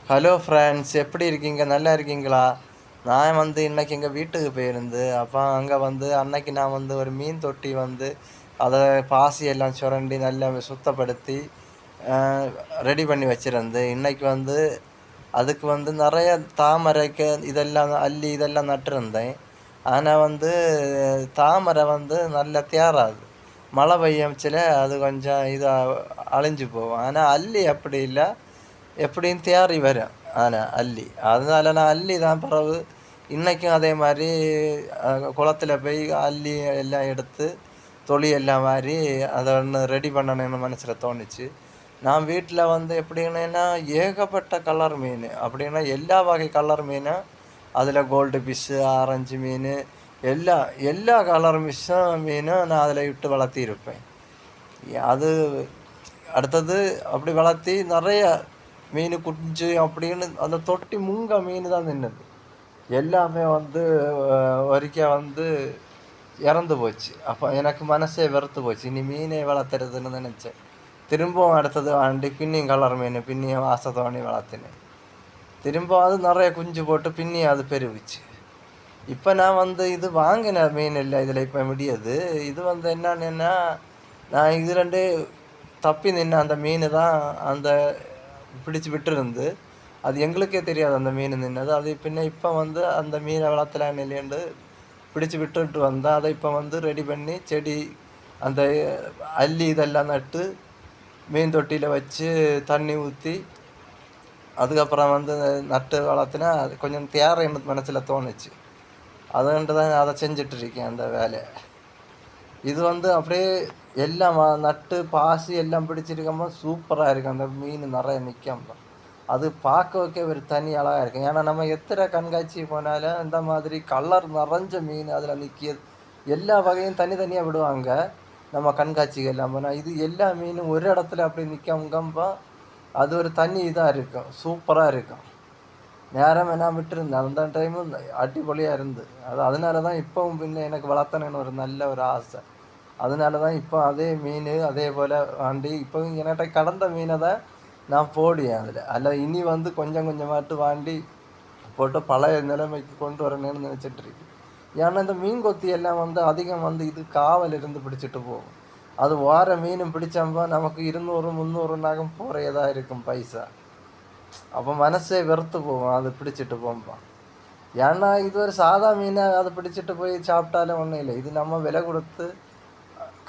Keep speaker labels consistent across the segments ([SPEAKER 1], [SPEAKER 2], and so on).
[SPEAKER 1] Hello friends, எப்படி இருக்கீங்க? நல்லா இருக்கீங்களா? நான் இன்னைக்கு எங்கள் வீட்டுக்கு போயிருந்து அப்போ அங்கே அன்னைக்கு நான் ஒரு மீன் தொட்டி அதை பாசி எல்லாம் சுரண்டி நல்லா சுத்தப்படுத்தி ரெடி பண்ணி வச்சுருந்து. இன்னைக்கு அதுக்கு நிறைய தாமரைக்கு இதெல்லாம் அள்ளி இதெல்லாம் நட்டிருந்தேன். ஆனால் தாமரை நல்லா தேராது. மழை பெய்யச்சில் அது கொஞ்சம் இதாக அழிஞ்சு போகும். ஆனால் அல்லி அப்படி இல்லை, எப்படியும் தேறி வரும். ஆனால் அல்லி அதனால நான் அல்லி தான் பிறகு இன்றைக்கும் அதே மாதிரி குளத்தில் போய் அல்லி எல்லாம் எடுத்து தொளி எல்லாம் மாறி அதை ஒன்று ரெடி பண்ணணும்னு மனசில் தோணுச்சு. நான் வீட்டில் எப்படின்னா ஏகப்பட்ட கலர் மீன், அப்படின்னா எல்லா வகை கலர் மீனும் அதில் கோல்டு ஃபிஷ்ஷு, ஆரஞ்சு மீன், எல்லா எல்லா கலர் மீனும் நான் அதில் விட்டு வளர்த்திருப்பேன். அது அடுத்தது அப்படி வளர்த்தி நிறைய மீன் குஞ்சு அப்படின்னு அந்த தொட்டி முங்க மீன் தான் நின்றுது. எல்லாமே ஒரிக்க இறந்து போச்சு. அப்போ எனக்கு மனசே வெறுத்து போச்சு. இனி மீனே வளர்த்துறதுன்னு நினச்சேன். திரும்பவும் அடுத்தது வாண்டி பின்னியும் கலர் மீன் பின்னியும் வாசத்தோணி வளர்த்தினேன். திரும்ப அது நிறைய குஞ்சு போட்டு பின்னியும் அது பெருவிச்சு. இப்போ நான் இது வாங்கின மீன் இல்லை, இதில் இப்போ முடியாது. இது என்னன்னா நான் இது ரெண்டு தப்பி நின்று அந்த மீன் தான் அந்த பிடிச்சி விட்டுருந்து. அது எங்களுக்கே தெரியாது அந்த மீன் நின்னது. அது இப்போ அந்த மீனை வளர்த்தலான்னு இல்லையண்டு பிடிச்சி விட்டுட்டு வந்தால் அதை இப்போ ரெடி பண்ணி செடி அந்த அல்லி இதெல்லாம் நட்டு மீன் தொட்டியில் வச்சு தண்ணி ஊற்றி அதுக்கப்புறம் நட்டு வளர்த்துனா அது கொஞ்சம் தேரை எனக்கு மனசில் தோணுச்சு. அதுன்ட்டு தான் அதை செஞ்சிட்ருக்கேன் அந்த வேலையை. இது அப்படியே எல்லாம் நட்டு பாசி எல்லாம் பிடிச்சிருக்கோமோ சூப்பராக இருக்கும். அந்த மீன் நிறைய நிற்காம அது பார்க்கவே ஒரு தனி அழகாக இருக்கும். ஏன்னா நம்ம எத்தனை கண்காட்சி போனாலும் இந்த மாதிரி கலர் நிறைஞ்ச மீன் அதில் நிற்கிது. எல்லா வகையும் தனித்தனியாக விடுவாங்க நம்ம கண்காட்சிகள் எல்லாம் போனால். இது எல்லா மீனும் ஒரு இடத்துல அப்படி நிற்காம அது ஒரு தனி இதாக இருக்கும், சூப்பராக இருக்கும். நேரமே நான் விட்டுருந்தேன். அந்த டைமும் அடிப்பொலியாக இருந்து அதனால தான் இப்போவும் பின்ன எனக்கு வளர்த்தணுன்னு ஒரு நல்ல ஒரு ஆசை. அதனால தான் இப்போ அதே மீன் அதே போல் வாண்டி இப்போ என்கிட்ட கடந்த மீனை தான் நான் போடுவேன் அதில். அதில் இனி கொஞ்சம் கொஞ்சமாட்டு வாண்டி போட்டு பழைய நிலைமைக்கு கொண்டு வரணும்னு நினச்சிட்ருக்கு. ஏன்னா இந்த மீன் கொத்தி எல்லாம் அதிகம் இது காவல் இருந்து பிடிச்சிட்டு போகும். அது வார மீனும் பிடிச்சம்போ நமக்கு 200 300 நகம் போகிறதா இருக்கும் பைசா. அப்போ மனசே வெறுத்து போகும் அது பிடிச்சிட்டு போகும்பா. ஏன்னா இது ஒரு சாதா மீனை அதை பிடிச்சிட்டு போய் சாப்பிட்டாலும் ஒன்றும் இல்லை. இது நம்ம விலை கொடுத்து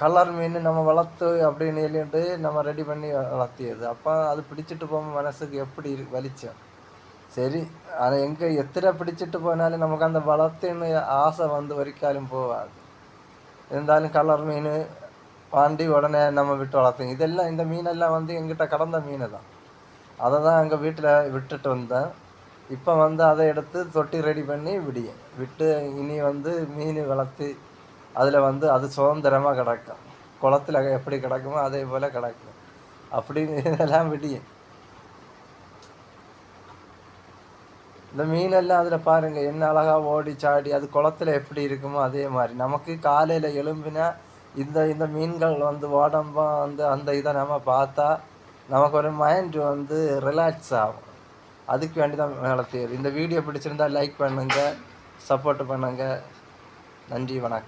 [SPEAKER 1] கலர் மீன் நம்ம வளர்த்து அப்படின்னு இல்லைன்ட்டு நம்ம ரெடி பண்ணி வளர்த்தியது. அப்போ அது பிடிச்சிட்டு போகும்போது மனசுக்கு எப்படி வலிச்சோம். சரி, அதை எங்கே எத்தனை பிடிச்சிட்டு போனாலும் நமக்கு அந்த வளர்த்துன்னு ஆசை வரைக்காலும் போகாது. இருந்தாலும் கலர் மீன் வாண்டி உடனே நம்ம விட்டு வளர்த்தோம். இதெல்லாம் இந்த மீனெல்லாம் எங்கிட்ட கடந்த மீன் தான். அதை தான் எங்கள் வீட்டில் விட்டுட்டு வந்தேன். இப்போ அதை எடுத்து தொட்டி ரெடி பண்ணி விட்டு இனி மீன் வளர்த்து அதில் அது சுதந்திரமாக கிடக்கும். குளத்தில் எப்படி கிடக்குமோ அதே போல் கிடக்கும். அப்படின்னு இதெல்லாம் இந்த மீனெல்லாம் அதில் பாருங்கள் என்ன அழகாக ஓடி சாடி அது குளத்தில் எப்படி இருக்குமோ அதே மாதிரி நமக்கு காலையில் எழும்பினா இந்த மீன்கள் உடம்பா அந்த இதை நம்ம பார்த்தா நமக்கு ஒரு மைண்ட் ரிலாக்ஸ் ஆகும். அதுக்கு வேண்டி தான் வளர்த்தியது. இந்த வீடியோ பிடிச்சிருந்தால் லைக் பண்ணுங்கள், சப்போர்ட் பண்ணுங்கள். நன்றி, வணக்கம்.